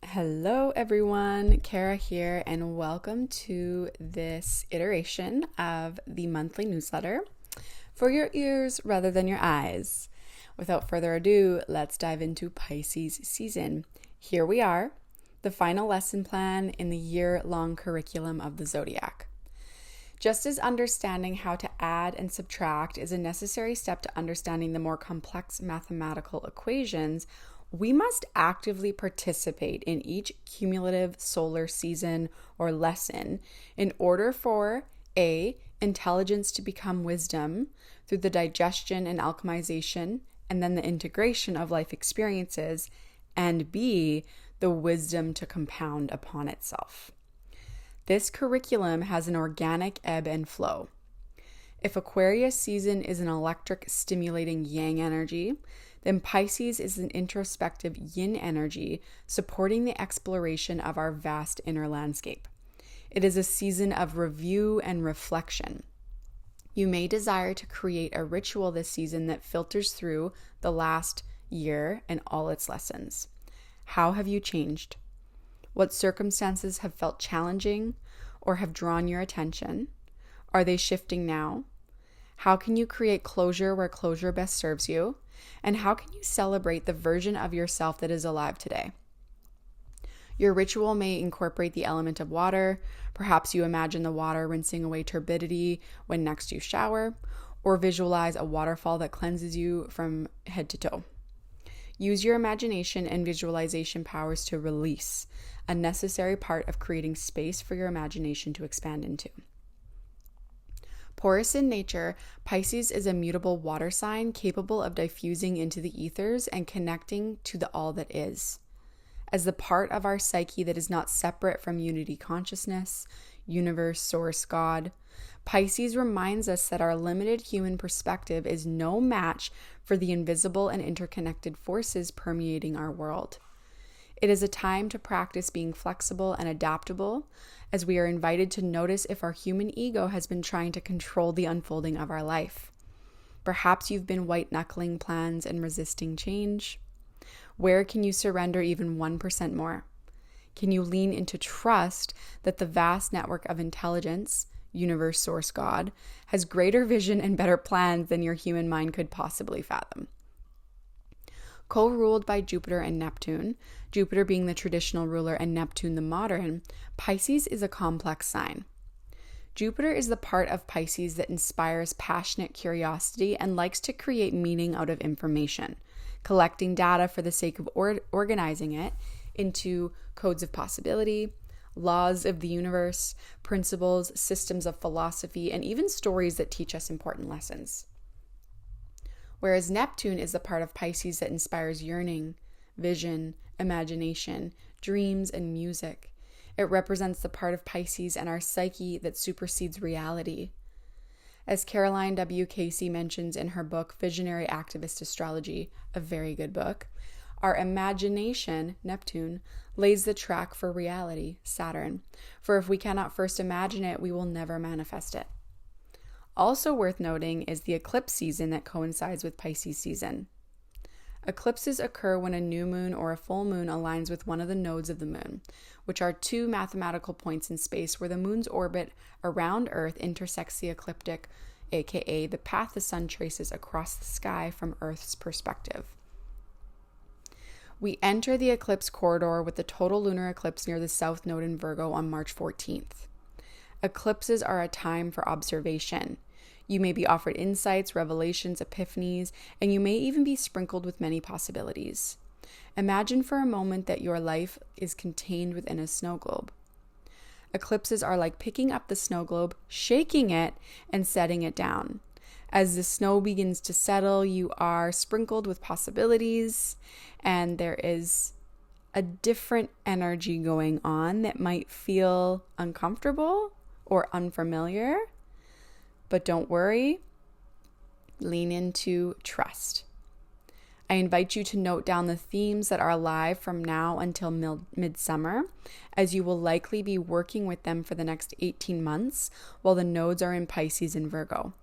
Hello everyone, Kara here, and welcome to this iteration of the monthly newsletter for your ears rather than your eyes. Without further ado, let's dive into Pisces season. Here we are, the final lesson plan in the year-long curriculum of the zodiac. Just as understanding how to add and subtract is a necessary step to understanding the more complex mathematical equations, we must actively participate in each cumulative solar season or lesson in order for A, intelligence to become wisdom through the digestion and alchemization and then the integration of life experiences, and B, the wisdom to compound upon itself. This curriculum has an organic ebb and flow. If Aquarius season is an electric stimulating yang energy, then Pisces is an introspective yin energy supporting the exploration of our vast inner landscape. It is a season of review and reflection. You may desire to create a ritual this season that filters through the last year and all its lessons. How have you changed? What circumstances have felt challenging or have drawn your attention? Are they shifting now? How can you create closure where closure best serves you? And how can you celebrate the version of yourself that is alive today? Your ritual may incorporate the element of water. Perhaps you imagine the water rinsing away turbidity when next you shower, or visualize a waterfall that cleanses you from head to toe. Use your imagination and visualization powers to release, a necessary part of creating space for your imagination to expand into. Porous in nature, Pisces is a mutable water sign capable of diffusing into the ethers and connecting to the all that is. As the part of our psyche that is not separate from unity consciousness, universe, source, God, Pisces reminds us that our limited human perspective is no match for the invisible and interconnected forces permeating our world. It is a time to practice being flexible and adaptable, as we are invited to notice if our human ego has been trying to control the unfolding of our life. Perhaps you've been white-knuckling plans and resisting change. Where can you surrender even 1% more? Can you lean into trust that the vast network of intelligence, universe, source, God, has greater vision and better plans than your human mind could possibly fathom? Co-ruled by Jupiter and Neptune, Jupiter being the traditional ruler and Neptune the modern, Pisces is a complex sign. Jupiter is the part of Pisces that inspires passionate curiosity and likes to create meaning out of information, collecting data for the sake of organizing it into codes of possibility, laws of the universe, principles, systems of philosophy, and even stories that teach us important lessons. Whereas Neptune is the part of Pisces that inspires yearning, vision, imagination, dreams, and music. It represents the part of Pisces and our psyche that supersedes reality. As Caroline W. Casey mentions in her book, Visionary Activist Astrology, a very good book, our imagination, Neptune, lays the track for reality, Saturn. For if we cannot first imagine it, we will never manifest it. Also worth noting is the eclipse season that coincides with Pisces season. Eclipses occur when a new moon or a full moon aligns with one of the nodes of the moon, which are two mathematical points in space where the moon's orbit around Earth intersects the ecliptic, aka the path the sun traces across the sky from Earth's perspective. We enter the eclipse corridor with the total lunar eclipse near the south node in Virgo on March 14th. Eclipses are a time for observation. You may be offered insights, revelations, epiphanies, and you may even be sprinkled with many possibilities. Imagine for a moment that your life is contained within a snow globe. Eclipses are like picking up the snow globe, shaking it, and setting it down. As the snow begins to settle, you are sprinkled with possibilities, and there is a different energy going on that might feel uncomfortable or unfamiliar. But don't worry, lean into trust. I invite you to note down the themes that are alive from now until midsummer, as you will likely be working with them for the next 18 months while the nodes are in Pisces and Virgo.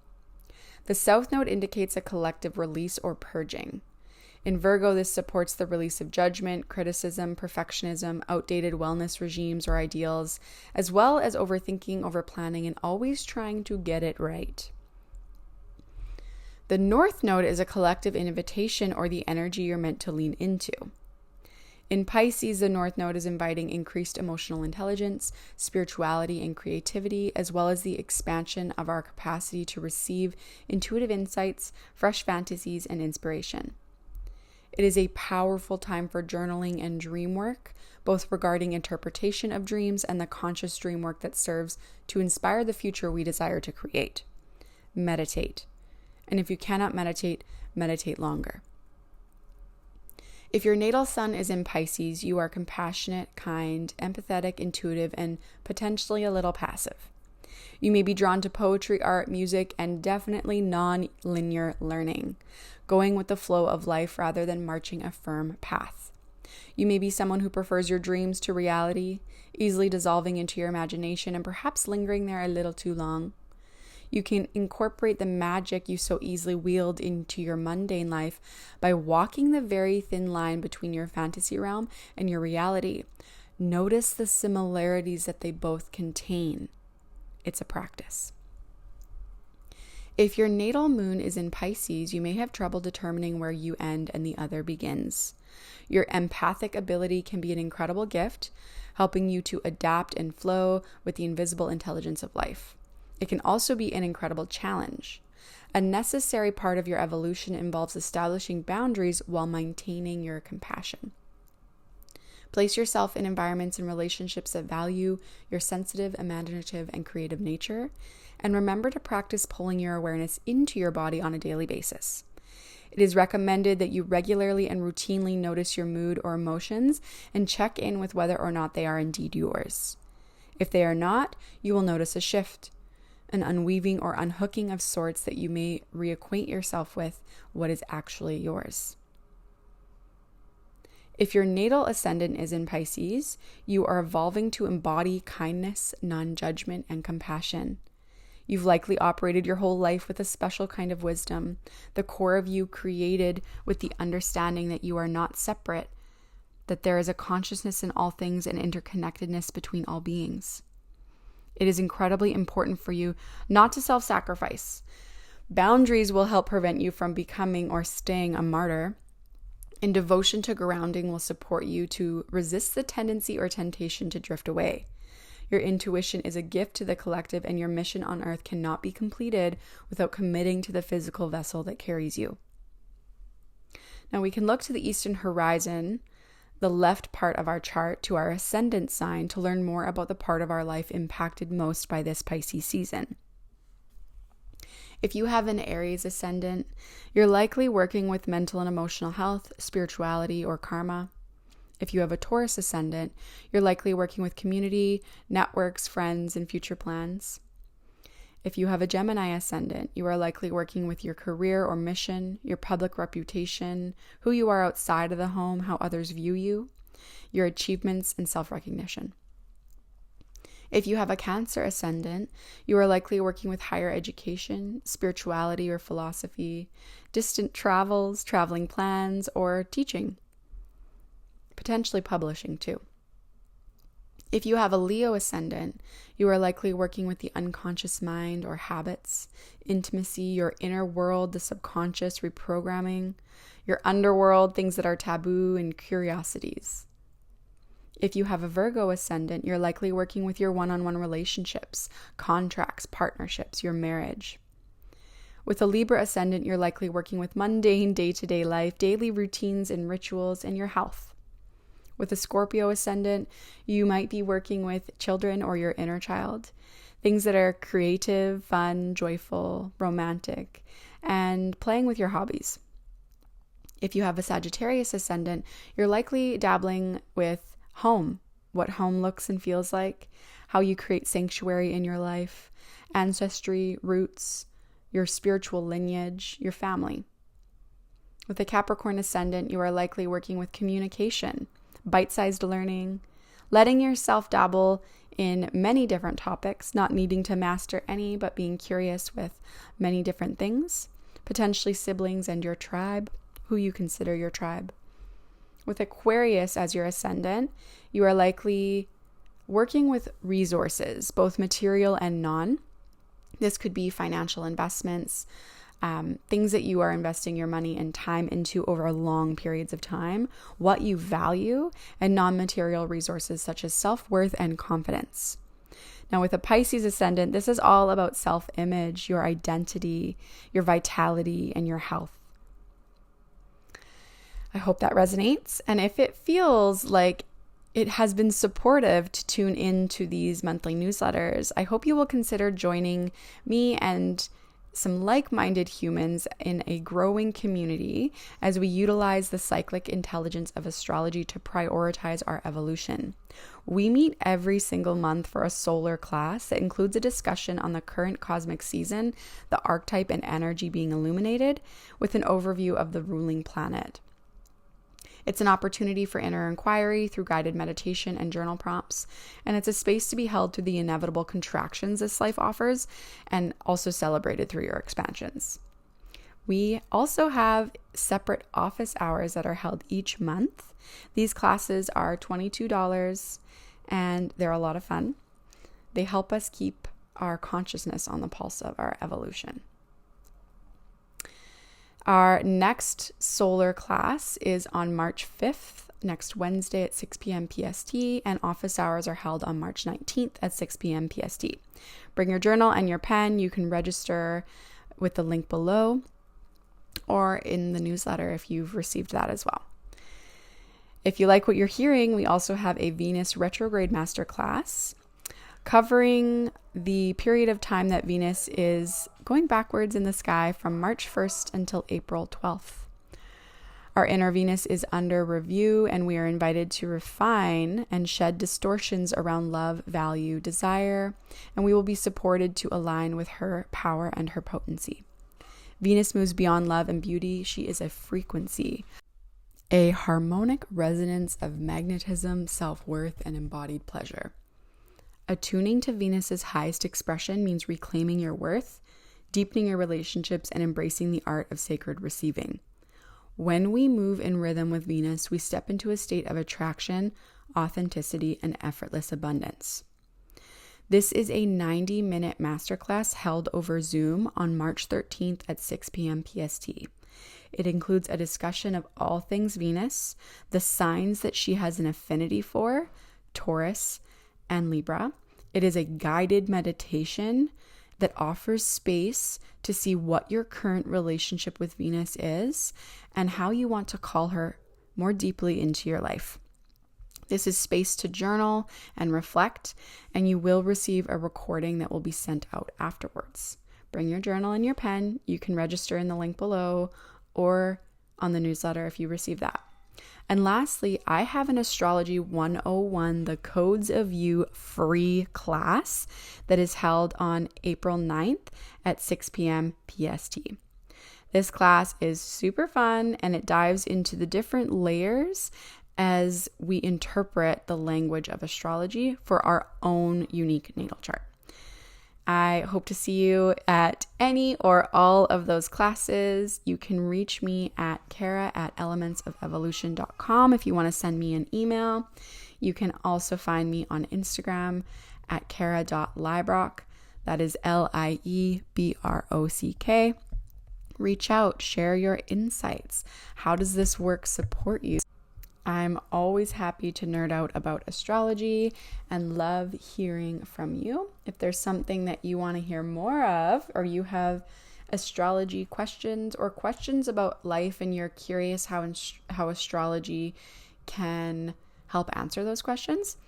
The South Node indicates a collective release or purging. In Virgo, this supports the release of judgment, criticism, perfectionism, outdated wellness regimes or ideals, as well as overthinking, overplanning, and always trying to get it right. The North Node is a collective invitation or the energy you're meant to lean into. In Pisces, the North Node is inviting increased emotional intelligence, spirituality, and creativity, as well as the expansion of our capacity to receive intuitive insights, fresh fantasies, and inspiration. It is a powerful time for journaling and dream work, both regarding interpretation of dreams and the conscious dream work that serves to inspire the future we desire to create. Meditate. And if you cannot meditate, meditate longer. If your natal sun is in Pisces, you are compassionate, kind, empathetic, intuitive, and potentially a little passive. You may be drawn to poetry, art, music, and definitely non-linear learning, going with the flow of life rather than marching a firm path. You may be someone who prefers your dreams to reality, easily dissolving into your imagination and perhaps lingering there a little too long. You can incorporate the magic you so easily wield into your mundane life by walking the very thin line between your fantasy realm and your reality. Notice the similarities that they both contain. It's a practice. If your natal moon is in Pisces, you may have trouble determining where you end and the other begins. Your empathic ability can be an incredible gift, helping you to adapt and flow with the invisible intelligence of life. It can also be an incredible challenge. A necessary part of your evolution involves establishing boundaries while maintaining your compassion. Place yourself in environments and relationships that value your sensitive, imaginative, and creative nature, and remember to practice pulling your awareness into your body on a daily basis. It is recommended that you regularly and routinely notice your mood or emotions and check in with whether or not they are indeed yours. If they are not, you will notice a shift, an unweaving or unhooking of sorts that you may reacquaint yourself with what is actually yours. If your natal ascendant is in Pisces, you are evolving to embody kindness, non-judgment, and compassion. You've likely operated your whole life with a special kind of wisdom, the core of you created with the understanding that you are not separate, that there is a consciousness in all things and interconnectedness between all beings. It is incredibly important for you not to self-sacrifice. Boundaries will help prevent you from becoming or staying a martyr, and devotion to grounding will support you to resist the tendency or temptation to drift away. Your intuition is a gift to the collective, and your mission on earth cannot be completed without committing to the physical vessel that carries you. Now we can look to the eastern horizon, the left part of our chart, to our ascendant sign to learn more about the part of our life impacted most by this Pisces season. If you have an Aries ascendant, you're likely working with mental and emotional health, spirituality, or karma. If you have a Taurus ascendant, you're likely working with community, networks, friends, and future plans. If you have a Gemini ascendant, you are likely working with your career or mission, your public reputation, who you are outside of the home, how others view you, your achievements, and self-recognition. If you have a Cancer ascendant, you are likely working with higher education, spirituality or philosophy, distant travels, traveling plans, or teaching. Potentially publishing too. If you have a Leo ascendant, you are likely working with the unconscious mind or habits, intimacy, your inner world, the subconscious reprogramming, your underworld, things that are taboo, and curiosities. If you have a Virgo ascendant, you're likely working with your one-on-one relationships, contracts, partnerships, your marriage. With a Libra ascendant, you're likely working with mundane day-to-day life, daily routines and rituals, and your health. With a Scorpio ascendant, you might be working with children or your inner child, things that are creative, fun, joyful, romantic, and playing with your hobbies. If you have a Sagittarius ascendant, you're likely dabbling with home, what home looks and feels like, how you create sanctuary in your life, ancestry, roots, your spiritual lineage, your family. With a Capricorn ascendant, you are likely working with communication, bite-sized learning, letting yourself dabble in many different topics, not needing to master any, but being curious with many different things, potentially siblings and your tribe, who you consider your tribe. With Aquarius as your ascendant, you are likely working with resources, both material and non. This could be financial investments, things that you are investing your money and time into over long periods of time, what you value, and non-material resources such as self-worth and confidence. Now, with a Pisces ascendant, this is all about self-image, your identity, your vitality, and your health. I hope that resonates. And if it feels like it has been supportive to tune into these monthly newsletters, I hope you will consider joining me and some like-minded humans in a growing community as we utilize the cyclic intelligence of astrology to prioritize our evolution. We meet every single month for a solar class that includes a discussion on the current cosmic season, the archetype and energy being illuminated, with an overview of the ruling planet. It's an opportunity for inner inquiry through guided meditation and journal prompts, and it's a space to be held through the inevitable contractions this life offers and also celebrated through your expansions. We also have separate office hours that are held each month. These classes are $22 and they're a lot of fun. They help us keep our consciousness on the pulse of our evolution. Our next solar class is on March 5th, next Wednesday at 6 p.m. PST, and office hours are held on March 19th at 6 p.m. PST. Bring your journal and your pen. You can register with the link below or in the newsletter if you've received that as well. If you like what you're hearing, we also have a Venus retrograde masterclass covering the period of time that Venus is going backwards in the sky from March 1st until April 12th. Our inner Venus is under review, and we are invited to refine and shed distortions around love, value, desire, and we will be supported to align with her power and her potency. Venus moves beyond love and beauty. She is a frequency, a harmonic resonance of magnetism, self-worth, and embodied pleasure. Attuning to Venus's highest expression means reclaiming your worth, deepening your relationships, and embracing the art of sacred receiving. When we move in rhythm with Venus, we step into a state of attraction, authenticity, and effortless abundance. This is a 90-minute masterclass held over Zoom on March 13th at 6 p.m. PST. It includes a discussion of all things Venus, the signs that she has an affinity for, Taurus, and Libra. It is a guided meditation that offers space to see what your current relationship with Venus is and how you want to call her more deeply into your life. This is space to journal and reflect, and you will receive a recording that will be sent out afterwards. Bring your journal and your pen. You can register in the link below or on the newsletter if you receive that. And lastly, I have an Astrology 101, the Codes of You free class that is held on April 9th at 6 p.m. PST. This class is super fun and it dives into the different layers as we interpret the language of astrology for our own unique natal chart. I hope to see you at any or all of those classes. You can reach me at kara@elementsofevolution.com if you want to send me an email. You can also find me on Instagram at kara.liebrock. That is Liebrock. Reach out, share your insights. How does this work support you? I'm always happy to nerd out about astrology and love hearing from you. If there's something that you want to hear more of, or you have astrology questions or questions about life and you're curious how astrology can help answer those questions,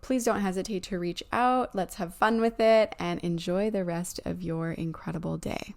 please don't hesitate to reach out. Let's have fun with it and enjoy the rest of your incredible day.